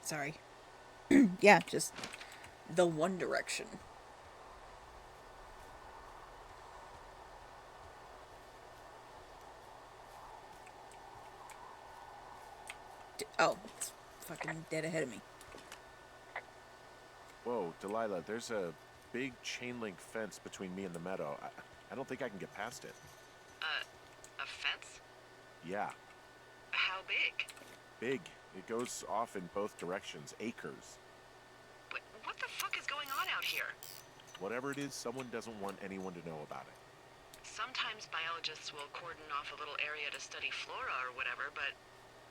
Sorry. Yeah, just the One Direction. Oh, it's fucking dead ahead of me. Whoa, Delilah, there's a big chain link fence between me and the meadow. I don't think I can get past it. A fence? Yeah, How big? big. It goes off in both directions, acres. But what the fuck is going on out here? Whatever it is, someone doesn't want anyone to know about it. Sometimes biologists will cordon off a little area to study flora or whatever, but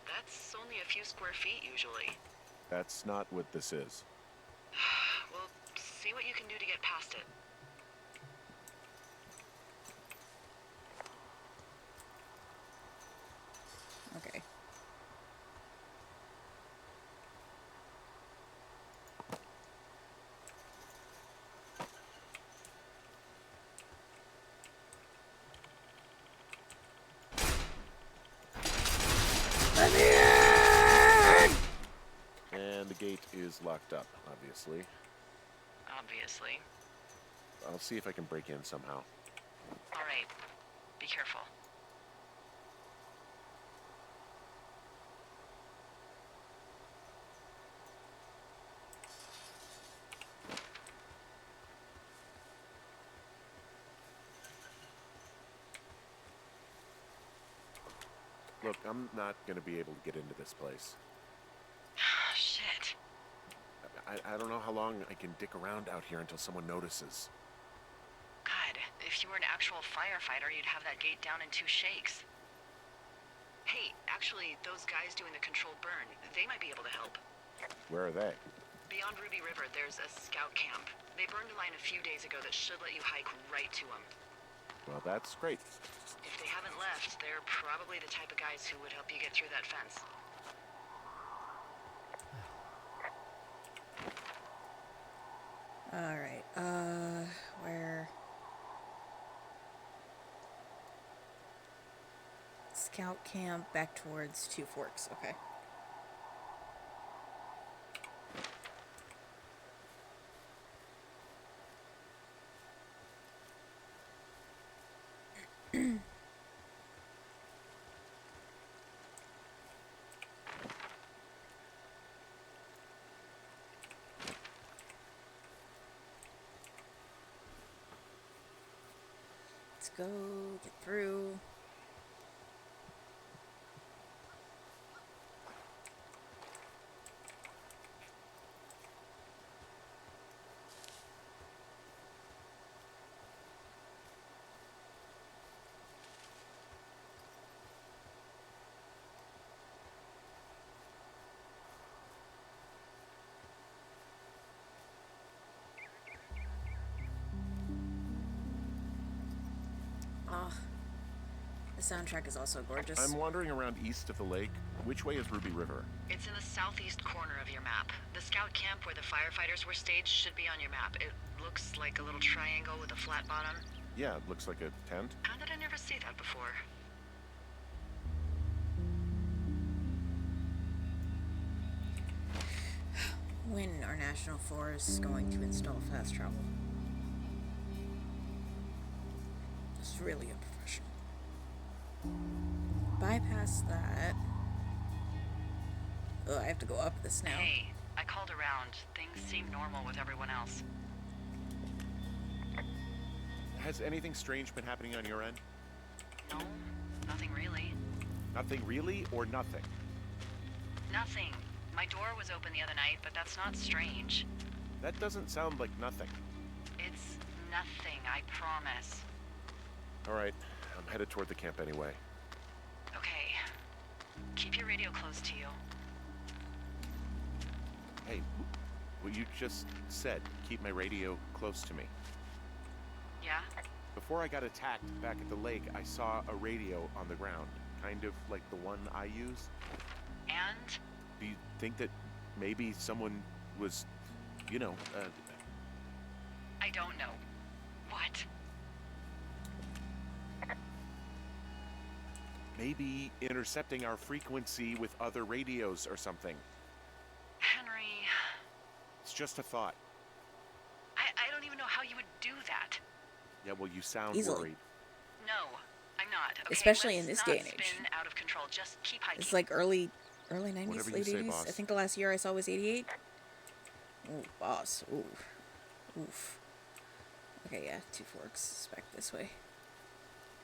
that's only a few square feet usually. That's not what this is. Well, see what you can do to get past it. Okay. Let me in! And the gate is locked up, obviously. Obviously. I'll see if I can break in somehow. All right. Be careful. Look, I'm not going to be able to get into this place. Shit. I don't know how long I can dick around out here until someone notices. God, if you were an actual firefighter, you'd have that gate down in 2 shakes. Hey, actually, those guys doing the controlled burn, they might be able to help. Where are they? Beyond Ruby River, there's a scout camp. They burned a line a few days ago that should let you hike right to them. Well, that's great. If they haven't left, they're probably the type of guys who would help you get through that fence. Alright, where? Scout camp back towards Two Forks, okay. Let's go get through. Ah, the soundtrack is also gorgeous. I'm wandering around east of the lake. Which way is Ruby River? It's in the southeast corner of your map. The scout camp where the firefighters were staged should be on your map. It looks like a little triangle with a flat bottom. Yeah, it looks like a tent. How did I never see that before? When are national forests going to install fast travel? It's really unprofessional. Bypass that. Oh, I have to go up this now. Hey, I called around. Things seem normal with everyone else. Has anything strange been happening on your end? No, nothing really. Nothing really, or nothing? Nothing. My door was open the other night, but that's not strange. That doesn't sound like nothing. It's nothing, I promise. All right, I'm headed toward the camp anyway. Okay. Keep your radio close to you. Hey, what you just said, keep my radio close to me. Yeah? Before I got attacked back at the lake, I saw a radio on the ground, kind of like the one I use. And? Do you think that maybe someone was, I don't know. What? maybe intercepting our frequency with other radios or something? Henry, It's just a thought. I don't even know how you would do that. Yeah, well, you sound Easily. worried. No, I'm not. Okay, Especially let's in this not day and age. spin out of control. Just keep hiking. It's like early 90s, Whatever you late say, 80s. boss. I think the last year I saw was 88. Ooh, boss. Ooh. Oof. Okay, yeah, 2 forks. Back this way.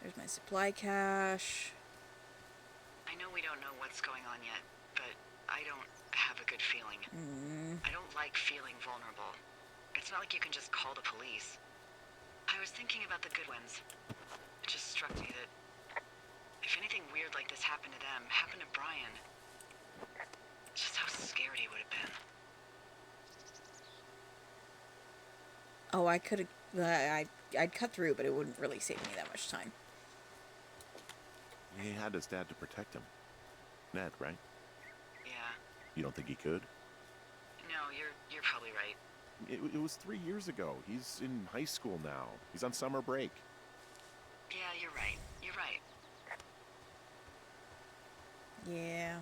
There's my supply cache. I know we don't know what's going on yet, but I don't have a good feeling. I don't like feeling vulnerable. It's not like you can just call the police. I was thinking about the Goodwins. It just struck me that if anything weird like this happened to them, happened to Brian, just how scared he would have been. Oh, I could have... I'd cut through, but it wouldn't really save me that much time. He had his dad to protect him. Ned, right? Yeah. You don't think he could? No, you're probably right. It was 3 years ago. He's in high school now. He's on summer break. Yeah, you're right. You're right. Yeah.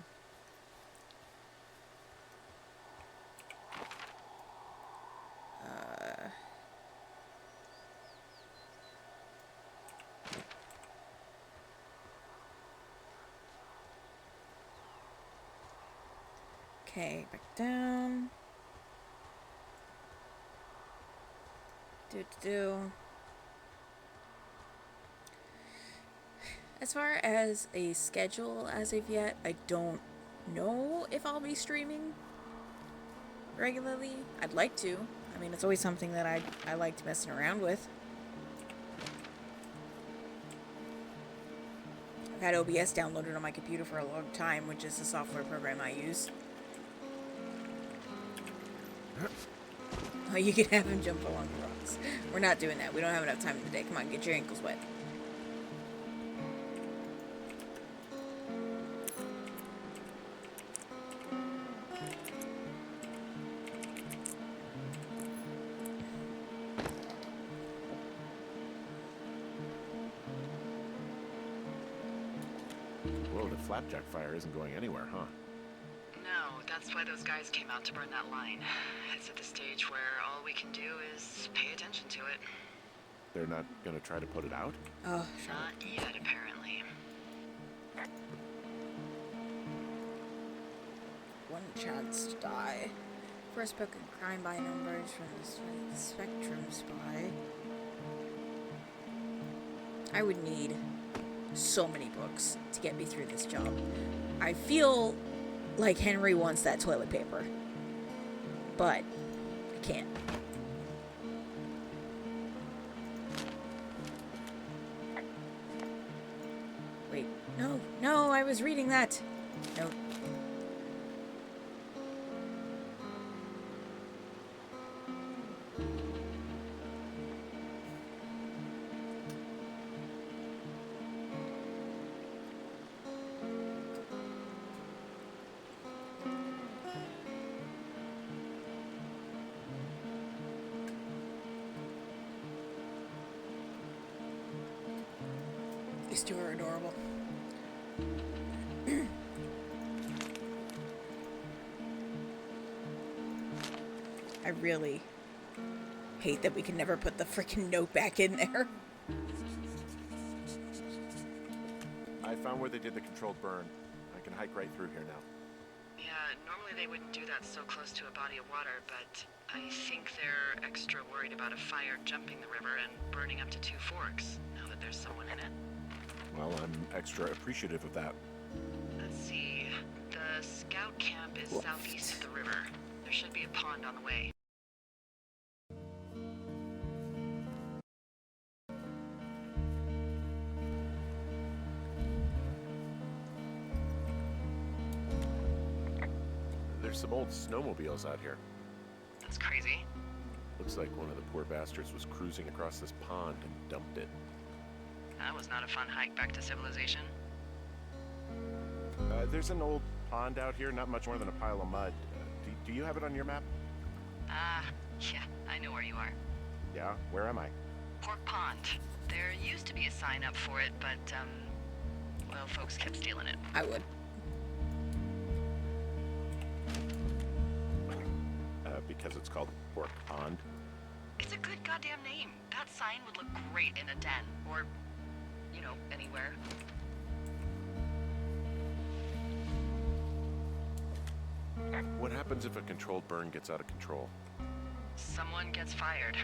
Okay, back down. Do. As far as a schedule as of yet, I don't know if I'll be streaming regularly. I'd like to. I mean, it's always something that I liked messing around with. I've had OBS downloaded on my computer for a long time, which is the software program I use. Oh, you can have him jump along the rocks. We're not doing that. We don't have enough time in the day. Come on, get your ankles wet. Whoa, the flapjack fire isn't going anywhere, huh? No, that's why those guys came out to burn that line. It's at the stage where all we can do is pay attention to it. They're not gonna try to put it out? Oh, sure. Not yet, apparently. One chance to die. First book of crime by numbers from the Spectrum Spy. I would need so many books to get me through this job. I feel like Henry wants that toilet paper, but I can't. Wait, no, I was reading that. No. These two are adorable. I really hate that we can never put the freaking note back in there. I found where they did the controlled burn. I can hike right through here now. Yeah, normally they wouldn't do that so close to a body of water, but I think they're extra worried about a fire jumping the river and burning up to 2 forks, now that there's someone in it. Well, I'm extra appreciative of that. Let's see. The scout camp is Whoops. southeast of the river. There should be a pond on the way. There's some old snowmobiles out here. That's crazy. Looks like one of the poor bastards was cruising across this pond and dumped it. That was not a fun hike back to civilization. There's an old pond out here, not much more than a pile of mud. Do you have it on your map? Yeah, I know where you are. Yeah? Where am I? Pork Pond. There used to be a sign up for it, but, well, folks kept stealing it. I would. because it's called Pork Pond. It's a good goddamn name. That sign would look great in a den, or, anywhere. What happens if a controlled burn gets out of control? Someone gets fired.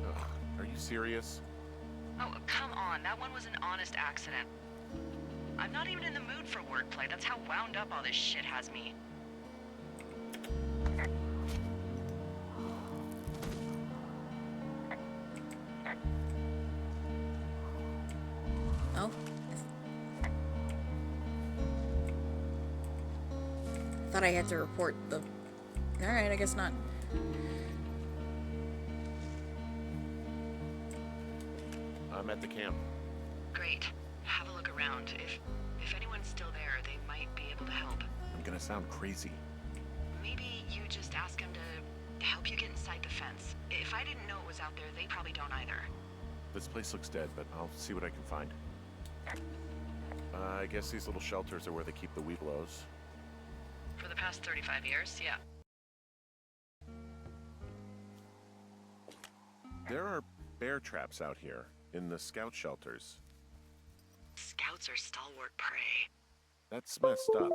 Ugh, are you serious? Oh, come on. That one was an honest accident. I'm not even in the mood for wordplay. That's how wound up all this shit has me. Oh. Thought I had to report the... Alright, I guess not. I'm at the camp. Great. Have a look around. If anyone's still there, they might be able to help. I'm gonna sound crazy. Maybe you just ask them to help you get inside the fence. If I didn't know it was out there, they probably don't either. This place looks dead, but I'll see what I can find. I guess these little shelters are where they keep the weeblos. For the past 35 years, yeah. There are bear traps out here in the scout shelters. Scouts are stalwart prey. That's messed up.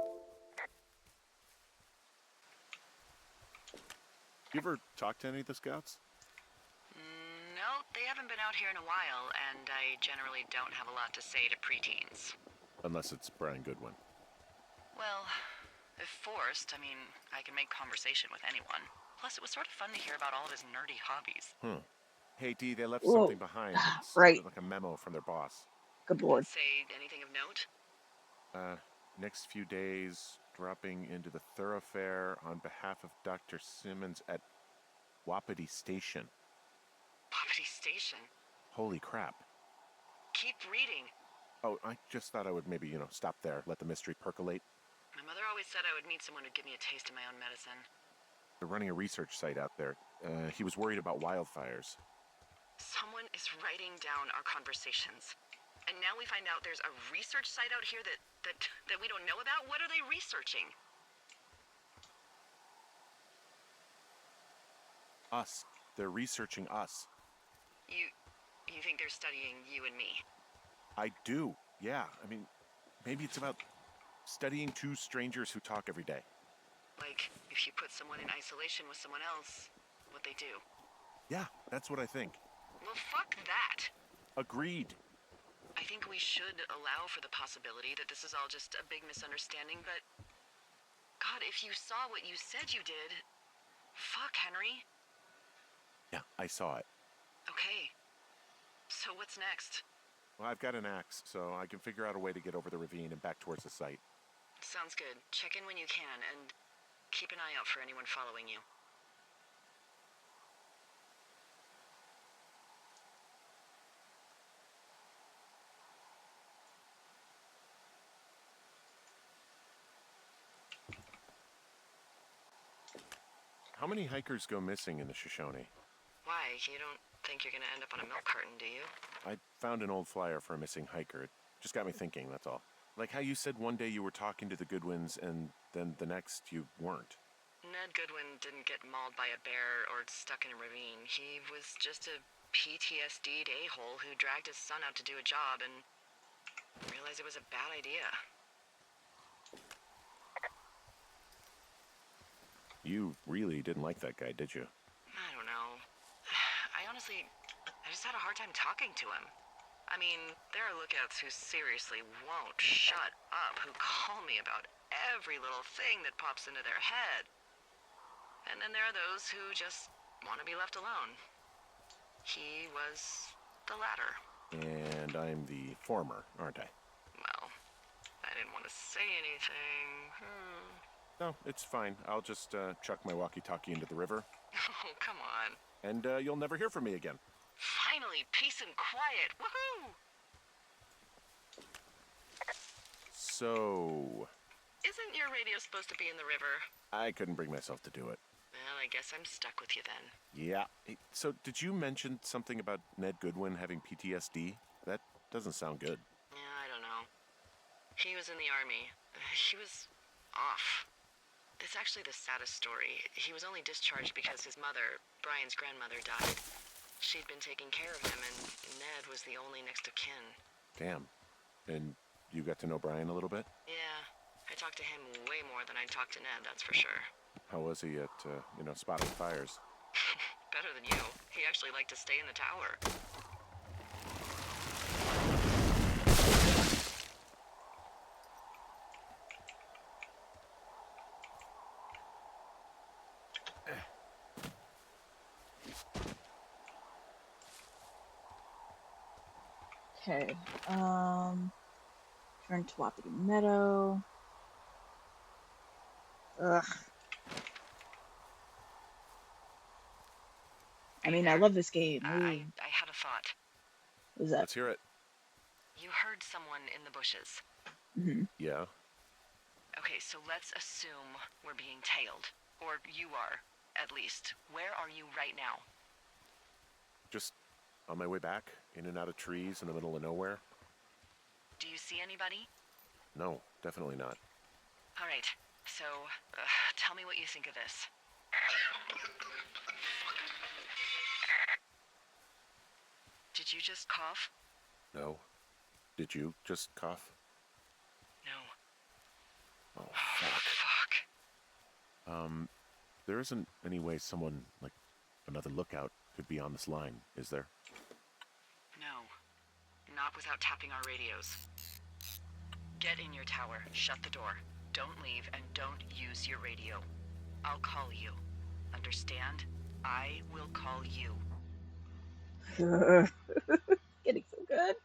You ever talk to any of the scouts? No, they haven't been out here in a while, and I generally don't have a lot to say to preteens. Unless it's Brian Goodwin. Well, if forced, I mean, I can make conversation with anyone. Plus, it was sort of fun to hear about all of his nerdy hobbies. Hey, Dee, they left Whoa. something behind. It's Right. like a memo from their boss. Good lord. Say anything of note? Next few days, dropping into the thoroughfare on behalf of Dr. Simmons at Wapiti Station. Wapiti Station? Holy crap. Keep reading. Oh, I just thought I would maybe, stop there, let the mystery percolate. My mother always said I would meet someone who'd give me a taste of my own medicine. They're running a research site out there. He was worried about wildfires. Someone is writing down our conversations. And now we find out there's a research site out here that we don't know about? What are they researching? Us. They're researching us. You think they're studying you and me? I do, yeah. I mean, maybe it's about studying two strangers who talk every day. Like, if you put someone in isolation with someone else, what they do. Yeah, that's what I think. Well, fuck that. Agreed. I think we should allow for the possibility that this is all just a big misunderstanding, but... God, if you saw what you said you did... Fuck, Henry. Yeah, I saw it. Okay. So what's next? Well, I've got an axe, so I can figure out a way to get over the ravine and back towards the site. Sounds good. Check in when you can, and keep an eye out for anyone following you. How many hikers go missing in the Shoshone? Why? You don't think you're gonna end up on a milk carton, do you? I found an old flyer for a missing hiker. It just got me thinking, that's all. Like how you said one day you were talking to the Goodwins and then the next you weren't. Ned Goodwin didn't get mauled by a bear or stuck in a ravine. He was just a PTSD'd a-hole who dragged his son out to do a job and realized it was a bad idea. You really didn't like that guy, did you? I don't know. I just had a hard time talking to him. I mean, there are lookouts who seriously won't shut up, who call me about every little thing that pops into their head. And then there are those who just want to be left alone. He was the latter. And I'm the former, aren't I? Well, I didn't want to say anything. No, it's fine. I'll just chuck my walkie-talkie into the river. Oh, come on. And you'll never hear from me again. Finally, peace and quiet. Woohoo! So... Isn't your radio supposed to be in the river? I couldn't bring myself to do it. Well, I guess I'm stuck with you then. Yeah. Hey, so did you mention something about Ned Goodwin having PTSD? That doesn't sound good. Yeah, I don't know. He was in the army. He was off. It's actually the saddest story. He was only discharged because his mother, Brian's grandmother, died. She'd been taking care of him, and Ned was the only next of kin. Damn. And you got to know Brian a little bit? Yeah, I talked to him way more than I'd talked to Ned, that's for sure. How was he at, spotting fires? Better than you. He actually liked to stay in the tower. Okay. Turn to Wapiti Meadow. Ugh. I mean, I love this game. I had a thought. What's that? Let's hear it. You heard someone in the bushes. Mm-hmm. Yeah? Okay, so let's assume we're being tailed. Or you are, at least. Where are you right now? Just on my way back, in and out of trees in the middle of nowhere? Do you see anybody? No, definitely not. All right, so tell me what you think of this. Did you just cough? No. Did you just cough? No. Oh, fuck. Fuck. There isn't any way someone, like, another lookout could be on this line, is there? No. Not without tapping our radios. Get in your tower, shut the door. Don't leave, and don't use your radio. I'll call you. Understand? I will call you. Getting so good.